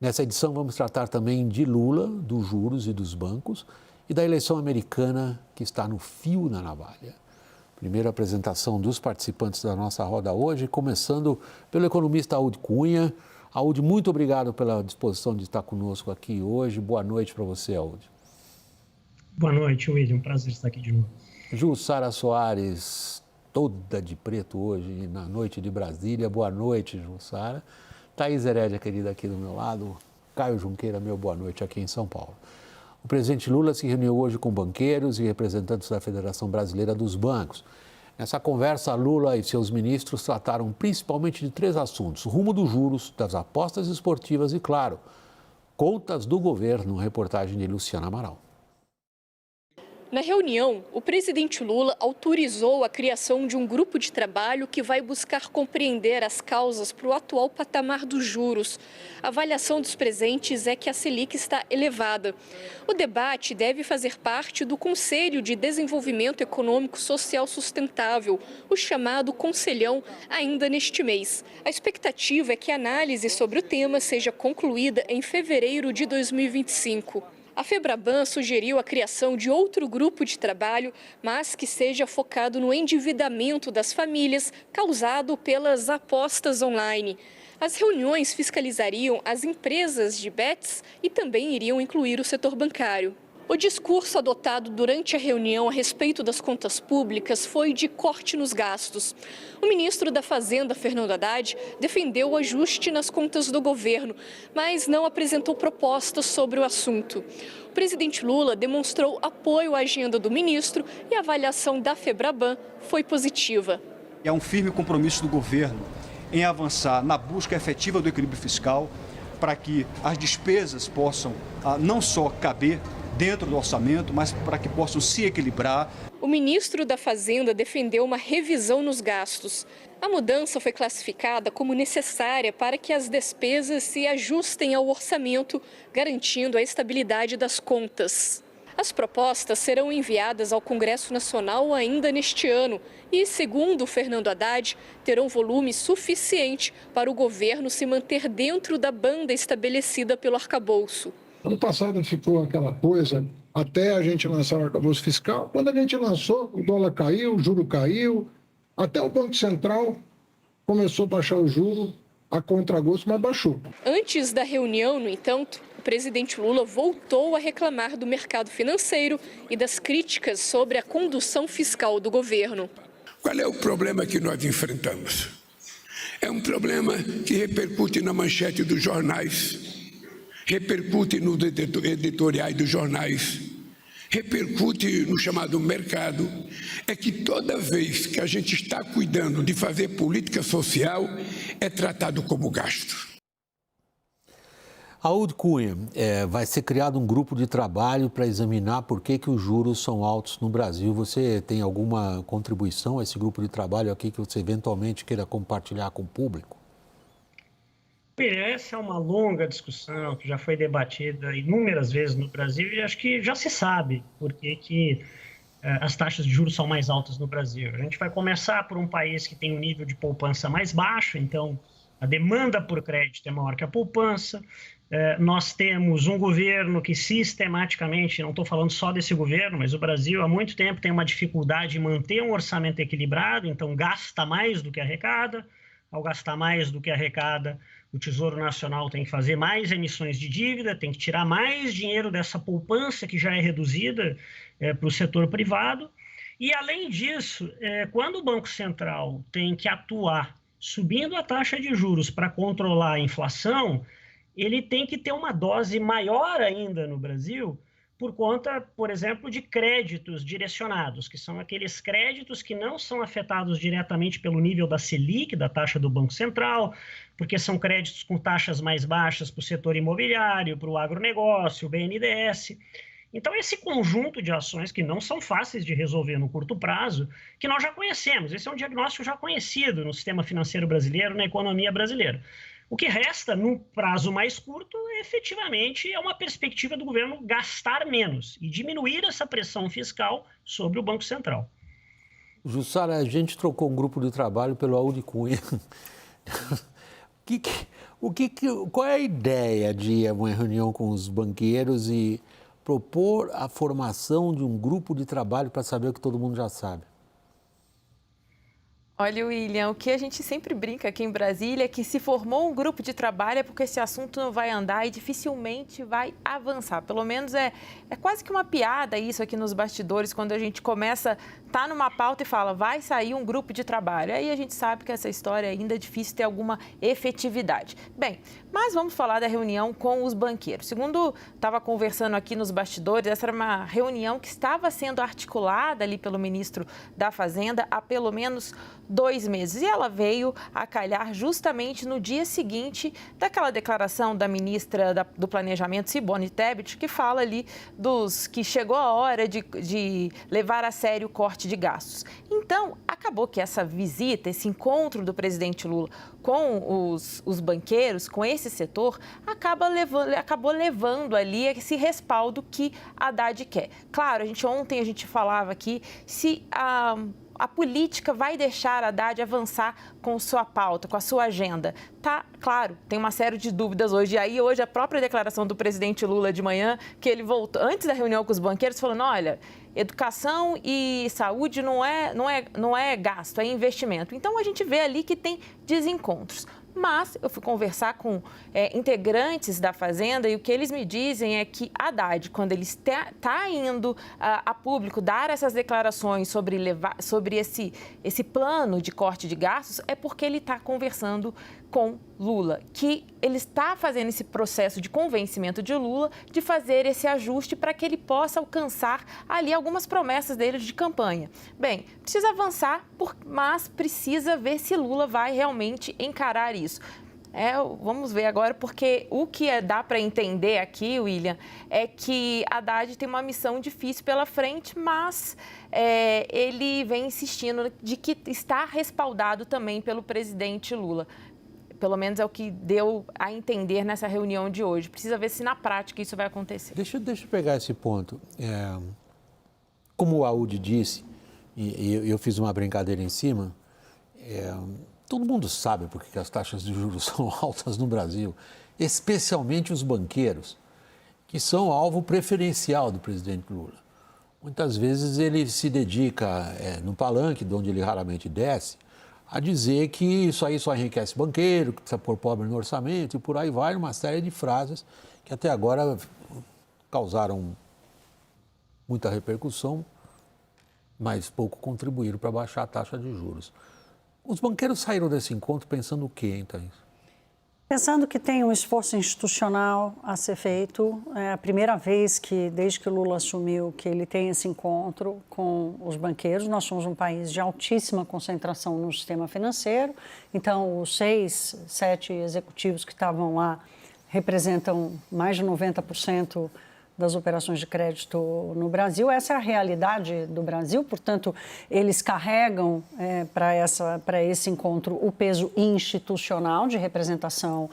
Nessa edição vamos tratar também de Lula, dos juros e dos bancos e da eleição americana que está no fio da navalha. Primeira apresentação dos participantes da nossa roda hoje, começando pelo economista Audi Cunha. Audi, muito obrigado pela disposição de estar conosco aqui hoje. Boa noite para você, Audi. Boa noite, William. Prazer estar aqui de novo. Jussara Soares, toda de preto hoje, na noite de Brasília. Boa noite, Jussara. Thaís Herédia, querida, aqui do meu lado. Caio Junqueira, meu boa noite aqui em São Paulo. O presidente Lula se reuniu hoje com banqueiros e representantes da Federação Brasileira dos Bancos. Nessa conversa, Lula e seus ministros trataram principalmente de 3 assuntos: o rumo dos juros, das apostas esportivas e, claro, contas do governo. Reportagem de Luciana Amaral. Na reunião, o presidente Lula autorizou a criação de um grupo de trabalho que vai buscar compreender as causas para o atual patamar dos juros. A avaliação dos presentes é que a Selic está elevada. O debate deve fazer parte do Conselho de Desenvolvimento Econômico Social Sustentável, o chamado Conselhão, ainda neste mês. A expectativa é que a análise sobre o tema seja concluída em fevereiro de 2025. A Febraban sugeriu a criação de outro grupo de trabalho, mas que seja focado no endividamento das famílias causado pelas apostas online. As reuniões fiscalizariam as empresas de bets e também iriam incluir o setor bancário. O discurso adotado durante a reunião a respeito das contas públicas foi de corte nos gastos. O ministro da Fazenda, Fernando Haddad, defendeu o ajuste nas contas do governo, mas não apresentou propostas sobre o assunto. O presidente Lula demonstrou apoio à agenda do ministro e a avaliação da Febraban foi positiva. É um firme compromisso do governo em avançar na busca efetiva do equilíbrio fiscal para que as despesas possam não só caber dentro do orçamento, mas para que possam se equilibrar. O ministro da Fazenda defendeu uma revisão nos gastos. A mudança foi classificada como necessária para que as despesas se ajustem ao orçamento, garantindo a estabilidade das contas. As propostas serão enviadas ao Congresso Nacional ainda neste ano e, segundo Fernando Haddad, terão volume suficiente para o governo se manter dentro da banda estabelecida pelo arcabouço. Ano passado ficou aquela coisa, até a gente lançar o arcabouço fiscal. Quando a gente lançou, o dólar caiu, o juro caiu, até o Banco Central começou a baixar o juro a contragosto, mas baixou. Antes da reunião, no entanto, o presidente Lula voltou a reclamar do mercado financeiro e das críticas sobre a condução fiscal do governo. Qual é o problema que nós enfrentamos? É um problema que repercute na manchete dos jornais, repercute nos editoriais dos jornais, repercute no chamado mercado. É que toda vez que a gente está cuidando de fazer política social, é tratado como gasto. Audi Cunha, vai ser criado um grupo de trabalho para examinar por que os juros são altos no Brasil. Você tem alguma contribuição a esse grupo de trabalho aqui que você eventualmente queira compartilhar com o público? Essa é uma longa discussão que já foi debatida inúmeras vezes no Brasil e acho que já se sabe por que as taxas de juros são mais altas no Brasil. A gente vai começar por um país que tem um nível de poupança mais baixo, então a demanda por crédito é maior que a poupança. Nós temos um governo que sistematicamente, não estou falando só desse governo, mas o Brasil há muito tempo tem uma dificuldade em manter um orçamento equilibrado, então gasta mais do que arrecada. Ao gastar mais do que arrecada, o Tesouro Nacional tem que fazer mais emissões de dívida, tem que tirar mais dinheiro dessa poupança que já é reduzida para o setor privado. E, além disso, quando o Banco Central tem que atuar subindo a taxa de juros para controlar a inflação, ele tem que ter uma dose maior ainda no Brasil, por conta, por exemplo, de créditos direcionados, que são aqueles créditos que não são afetados diretamente pelo nível da Selic, da taxa do Banco Central, porque são créditos com taxas mais baixas para o setor imobiliário, para o agronegócio, o BNDES. Então, esse conjunto de ações que não são fáceis de resolver no curto prazo, que nós já conhecemos, esse é um diagnóstico já conhecido no sistema financeiro brasileiro, na economia brasileira. O que resta, no prazo mais curto, efetivamente, é uma perspectiva do governo gastar menos e diminuir essa pressão fiscal sobre o Banco Central. Jussara, a gente trocou um grupo de trabalho pelo Audi Cunha. Qual é a ideia de ir a uma reunião com os banqueiros e propor a formação de um grupo de trabalho para saber o que todo mundo já sabe? Olha, William, o que a gente sempre brinca aqui em Brasília é que se formou um grupo de trabalho é porque esse assunto não vai andar e dificilmente vai avançar. Pelo menos é quase que uma piada isso aqui nos bastidores, quando a gente começa, tá numa pauta e fala, vai sair um grupo de trabalho. Aí a gente sabe que essa história ainda é difícil ter alguma efetividade. Bem, mas vamos falar da reunião com os banqueiros. Segundo estava conversando aqui nos bastidores, essa era uma reunião que estava sendo articulada ali pelo ministro da Fazenda há pelo menos 2 meses. E ela veio a calhar justamente no dia seguinte daquela declaração da ministra do Planejamento, Simone Tebet, que fala ali que chegou a hora de levar a sério o corte de gastos. Então, acabou que essa visita, esse encontro do presidente Lula com os banqueiros, com esse setor, acabou levando ali esse respaldo que Haddad quer. Claro, ontem a gente falava aqui se a política vai deixar Haddad avançar com sua pauta, com a sua agenda. Tá, claro, tem uma série de dúvidas hoje. E aí, hoje, a própria declaração do presidente Lula de manhã, que ele voltou, antes da reunião com os banqueiros, falando, olha, educação e saúde não é gasto, é investimento. Então, a gente vê ali que tem desencontros. Mas eu fui conversar com integrantes da Fazenda e o que eles me dizem é que Haddad, quando ele está indo a público dar essas declarações sobre esse plano de corte de gastos, é porque ele está conversando com Lula, que ele está fazendo esse processo de convencimento de Lula de fazer esse ajuste para que ele possa alcançar ali algumas promessas dele de campanha. Bem, precisa avançar, mas precisa ver se Lula vai realmente encarar isso. Vamos ver agora, porque o que dá para entender aqui, William, é que Haddad tem uma missão difícil pela frente, mas ele vem insistindo de que está respaldado também pelo presidente Lula. Pelo menos é o que deu a entender nessa reunião de hoje. Precisa ver se na prática isso vai acontecer. Deixa eu pegar esse ponto. Como o Audi disse, e eu fiz uma brincadeira em cima, todo mundo sabe por que as taxas de juros são altas no Brasil, especialmente os banqueiros, que são alvo preferencial do presidente Lula. Muitas vezes ele se dedica, no palanque, de onde ele raramente desce, a dizer que isso aí só enriquece banqueiro, que precisa pôr pobre no orçamento e por aí vai, uma série de frases que até agora causaram muita repercussão, mas pouco contribuíram para baixar a taxa de juros. Os banqueiros saíram desse encontro pensando o quê, então? Pensando que tem um esforço institucional a ser feito. É a primeira vez que, desde que o Lula assumiu, que ele tem esse encontro com os banqueiros. Nós somos um país de altíssima concentração no sistema financeiro, então os 6, 7 executivos que estavam lá representam mais de 90% das operações de crédito no Brasil. Essa é a realidade do Brasil, portanto, eles carregam para esse encontro o peso institucional de representação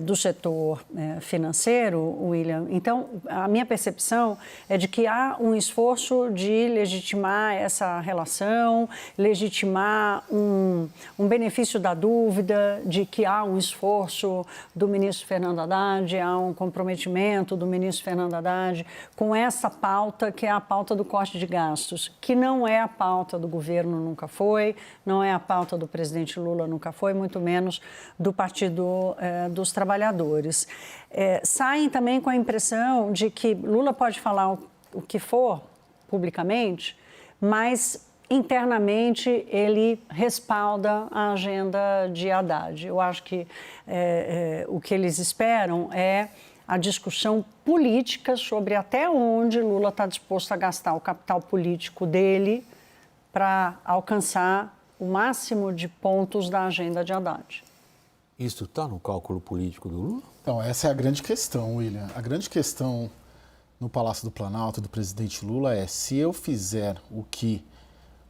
do setor financeiro, William. Então, a minha percepção é de que há um esforço de legitimar essa relação, legitimar um benefício da dúvida, de que há um esforço do ministro Fernando Haddad, há um comprometimento do ministro Fernando Haddad com essa pauta, que é a pauta do corte de gastos, que não é a pauta do governo, nunca foi, não é a pauta do presidente Lula, nunca foi, muito menos do Partido dos Trabalhadores. Saem também com a impressão de que Lula pode falar o que for publicamente, mas internamente ele respalda a agenda de Haddad. Eu acho que o que eles esperam é a discussão política sobre até onde Lula está disposto a gastar o capital político dele para alcançar o máximo de pontos da agenda de Haddad. Isso está no cálculo político do Lula? Então, essa é a grande questão, William. A grande questão no Palácio do Planalto do presidente Lula é: se eu fizer o que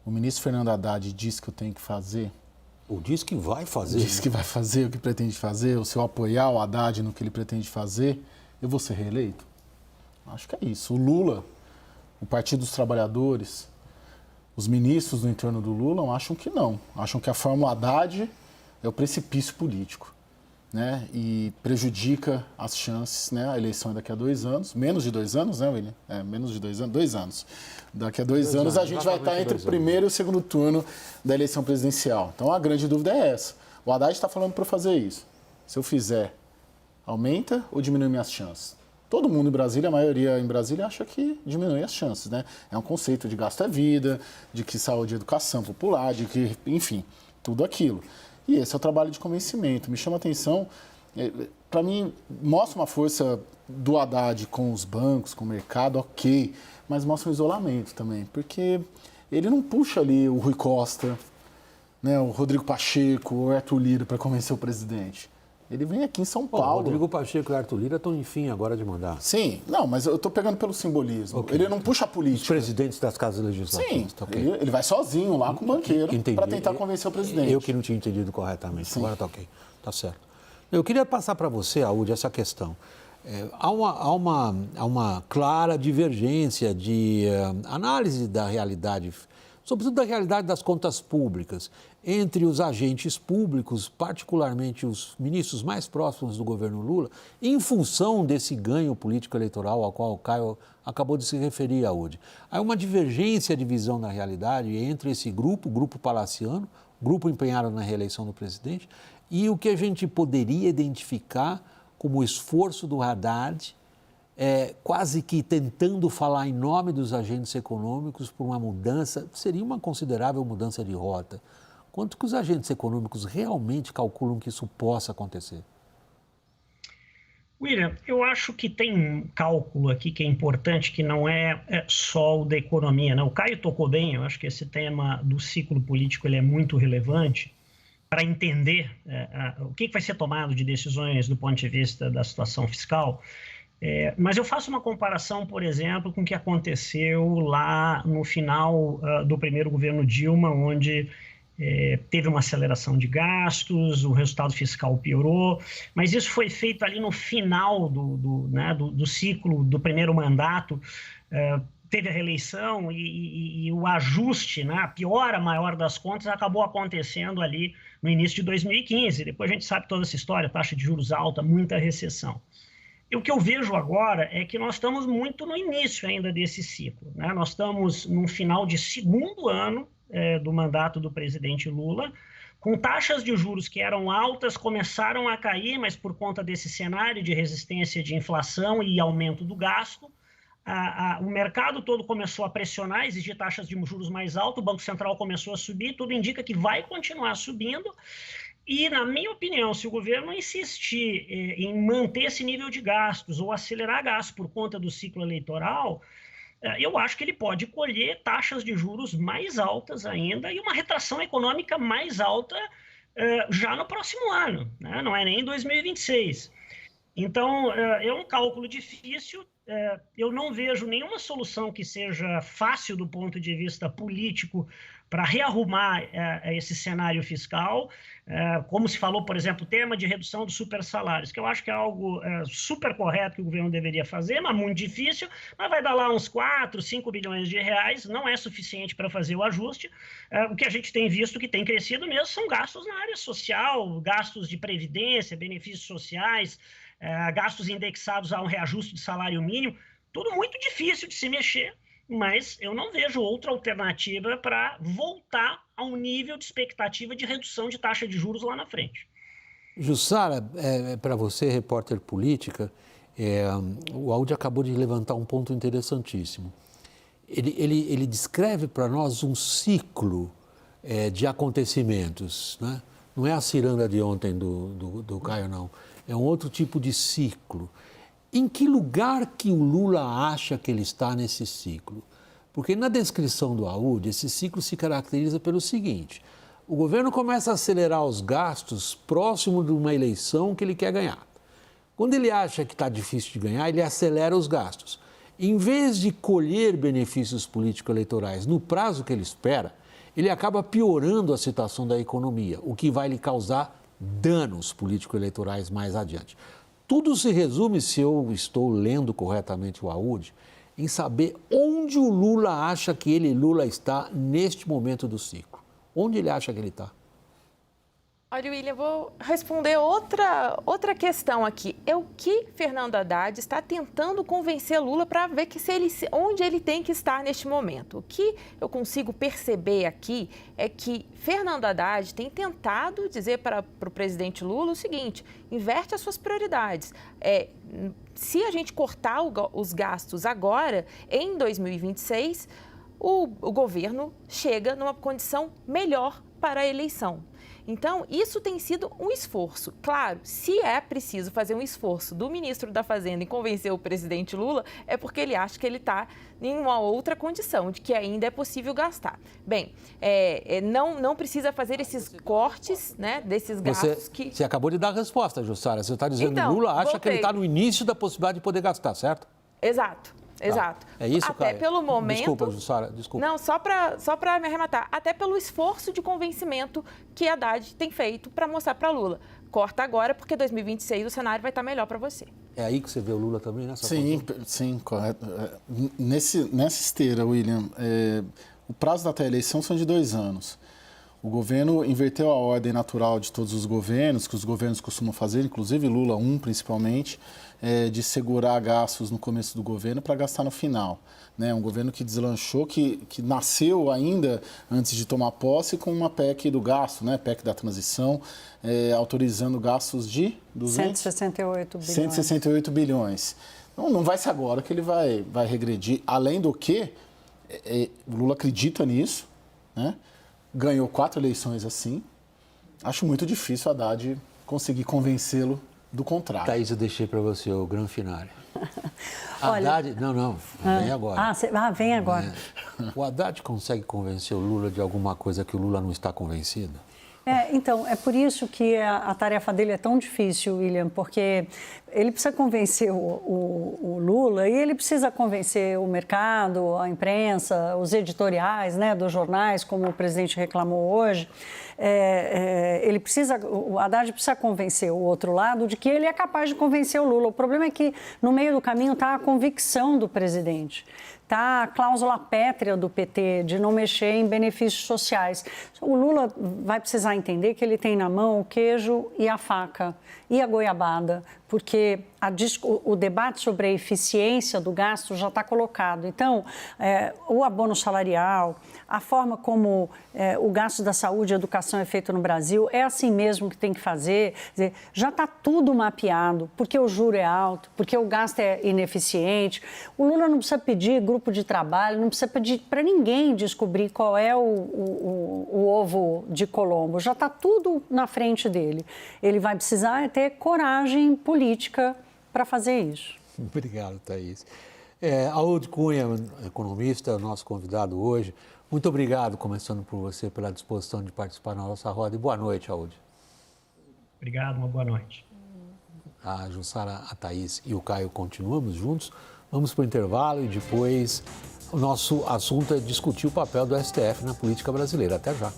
o ministro Fernando Haddad disse que eu tenho que fazer, ou diz que vai fazer. Diz que vai fazer o que pretende fazer, ou se eu apoiar o Haddad no que ele pretende fazer, eu vou ser reeleito? Acho que é isso. O Lula, o Partido dos Trabalhadores, os ministros do entorno do Lula acham que não. Acham que a fórmula Haddad é o precipício político. né, e prejudica as chances, né, a eleição é daqui a 2 anos, menos de 2 anos, né, William? Menos de 2 anos, 2 anos. Daqui a 2 anos a gente vai estar entre o primeiro e o segundo turno da eleição presidencial. Então a grande dúvida é essa. O Haddad está falando para eu fazer isso. Se eu fizer, aumenta ou diminui minhas chances? Todo mundo em Brasília, a maioria em Brasília, acha que diminui as chances, né? É um conceito de gasto é vida, de que saúde e educação popular, de que, enfim, tudo aquilo. E esse é o trabalho de convencimento. Me chama a atenção, para mim, mostra uma força do Haddad com os bancos, com o mercado, ok, mas mostra um isolamento também, porque ele não puxa ali o Rui Costa, né, o Rodrigo Pacheco, o Arthur Lira para convencer o presidente. Ele vem aqui em São Paulo. O Rodrigo Pacheco e o Arthur Lira estão, enfim, agora de mandar. Sim, não, mas eu estou pegando pelo simbolismo. Okay. Ele não puxa a política. Os presidentes das casas legislativas. Sim, tá okay. Ele vai sozinho lá com o banqueiro para tentar convencer o presidente. Eu que não tinha entendido corretamente. Sim. Agora está ok, está certo. Eu queria passar para você, Aúde, essa questão. Há uma clara divergência de análise da realidade, sobretudo da realidade das contas públicas, entre os agentes públicos, particularmente os ministros mais próximos do governo Lula, em função desse ganho político-eleitoral ao qual o Caio acabou de se referir, Aúde. Há uma divergência de visão da realidade entre esse grupo, o grupo palaciano, grupo empenhado na reeleição do presidente, e o que a gente poderia identificar como o esforço do Haddad, quase que tentando falar em nome dos agentes econômicos por uma mudança, seria uma considerável mudança de rota. Quanto que os agentes econômicos realmente calculam que isso possa acontecer? William, eu acho que tem um cálculo aqui que é importante, que não é só o da economia, né? O Caio tocou bem, eu acho que esse tema do ciclo político ele é muito relevante para entender o que vai ser tomado de decisões do ponto de vista da situação fiscal. Mas eu faço uma comparação, por exemplo, com o que aconteceu lá no final do primeiro governo Dilma, onde teve uma aceleração de gastos, o resultado fiscal piorou, mas isso foi feito ali no final do ciclo do primeiro mandato, teve a reeleição e o ajuste, né, a piora maior das contas acabou acontecendo ali no início de 2015, depois a gente sabe toda essa história, taxa de juros alta, muita recessão. E o que eu vejo agora é que nós estamos muito no início ainda desse ciclo, né? Nós estamos no final de segundo ano do mandato do presidente Lula, com taxas de juros que eram altas, começaram a cair, mas por conta desse cenário de resistência de inflação e aumento do gasto, o mercado todo começou a pressionar, exigir taxas de juros mais altas, o Banco Central começou a subir, tudo indica que vai continuar subindo. E, na minha opinião, se o governo insistir em manter esse nível de gastos ou acelerar gastos por conta do ciclo eleitoral, eu acho que ele pode colher taxas de juros mais altas ainda e uma retração econômica mais alta já no próximo ano, né? Não é nem em 2026. Então, é um cálculo difícil. Eu não vejo nenhuma solução que seja fácil do ponto de vista político para rearrumar esse cenário fiscal, como se falou, por exemplo, o tema de redução dos supersalários, que eu acho que é algo super correto que o governo deveria fazer, mas muito difícil, mas vai dar lá uns 4, 5 bilhões de reais, não é suficiente para fazer o ajuste. O que a gente tem visto que tem crescido mesmo são gastos na área social, gastos de previdência, benefícios sociais, gastos indexados a um reajuste de salário mínimo, tudo muito difícil de se mexer, mas eu não vejo outra alternativa para voltar a um nível de expectativa de redução de taxa de juros lá na frente. Jussara, para você, repórter política, o Aúde acabou de levantar um ponto interessantíssimo. Ele descreve para nós um ciclo de acontecimentos, né? Não é a ciranda de ontem do Caio, não. É um outro tipo de ciclo. Em que lugar que o Lula acha que ele está nesse ciclo? Porque na descrição do Aúde, esse ciclo se caracteriza pelo seguinte: o governo começa a acelerar os gastos próximo de uma eleição que ele quer ganhar. Quando ele acha que está difícil de ganhar, ele acelera os gastos. Em vez de colher benefícios político-eleitorais no prazo que ele espera, ele acaba piorando a situação da economia, o que vai lhe causar danos político-eleitorais mais adiante. Tudo se resume, se eu estou lendo corretamente o Aúde, em saber onde o Lula acha que Lula está neste momento do ciclo. Onde ele acha que ele está? Olha, William, vou responder outra questão aqui. É o que Fernando Haddad está tentando convencer Lula para ver onde ele tem que estar neste momento. O que eu consigo perceber aqui é que Fernando Haddad tem tentado dizer para o presidente Lula o seguinte: inverte as suas prioridades. Se a gente cortar os gastos agora, em 2026, o governo chega numa condição melhor para a eleição. Então, isso tem sido um esforço. Claro, se é preciso fazer um esforço do ministro da Fazenda em convencer o presidente Lula, é porque ele acha que ele está em uma outra condição, de que ainda é possível gastar. Bem, não precisa fazer esses cortes, né, desses gastos Você acabou de dar a resposta, Jussara. Você está dizendo que então, Lula acha voltei. que ele está no início da possibilidade de poder gastar, certo? Exato. Exato. É isso, até Caio? pelo momento. Desculpa, Jussara, desculpa. Não, só para me arrematar. Até pelo esforço de convencimento que Haddad tem feito para mostrar para Lula. Corta agora, porque 2026 o cenário vai estar melhor para você. É aí que você vê o Lula também nessa Sim, correto. Nessa esteira, William, o prazo da eleição são de 2 anos. O governo inverteu a ordem natural de todos os governos, que os governos costumam fazer, inclusive Lula 1 principalmente, de segurar gastos no começo do governo para gastar no final. Um governo que deslanchou, que nasceu ainda antes de tomar posse com uma PEC do gasto, PEC da transição, autorizando gastos de 168 bilhões. 168 bilhões. Então, não vai ser agora que ele vai regredir. Além do que, o Lula acredita nisso, ganhou 4 eleições assim. Acho muito difícil o Haddad conseguir convencê-lo do contrário. Thaís, eu deixei para você o grande finale. Olha, Haddad, vem agora. Vem agora. O Haddad consegue convencer o Lula de alguma coisa que o Lula não está convencido? Então, é por isso que a tarefa dele é tão difícil, William, porque ele precisa convencer o Lula e ele precisa convencer o mercado, a imprensa, os editoriais, dos jornais, como o presidente reclamou hoje. O Haddad precisa convencer o outro lado de que ele é capaz de convencer o Lula. O problema é que no meio do caminho está a convicção do presidente. Está a cláusula pétrea do PT de não mexer em benefícios sociais. O Lula vai precisar entender que ele tem na mão o queijo e a faca e a goiabada, porque o debate sobre a eficiência do gasto já está colocado. Então, o abono salarial, a forma como o gasto da saúde e educação é feito no Brasil, é assim mesmo que tem que fazer. Quer dizer, já está tudo mapeado, porque o juro é alto, porque o gasto é ineficiente. O Lula não precisa pedir grupo de trabalho, não precisa pedir para ninguém descobrir qual é o ovo de Colombo. Já está tudo na frente dele. Ele vai precisar ter coragem política para fazer isso. Obrigado, Thaís. Aúde Cunha, economista, nosso convidado hoje. Muito obrigado, começando por você, pela disposição de participar na nossa roda. E boa noite, Aúde. Obrigado, uma boa noite. A Jussara, a Thaís e o Caio continuamos juntos. Vamos para o intervalo e depois o nosso assunto é discutir o papel do STF na política brasileira. Até já.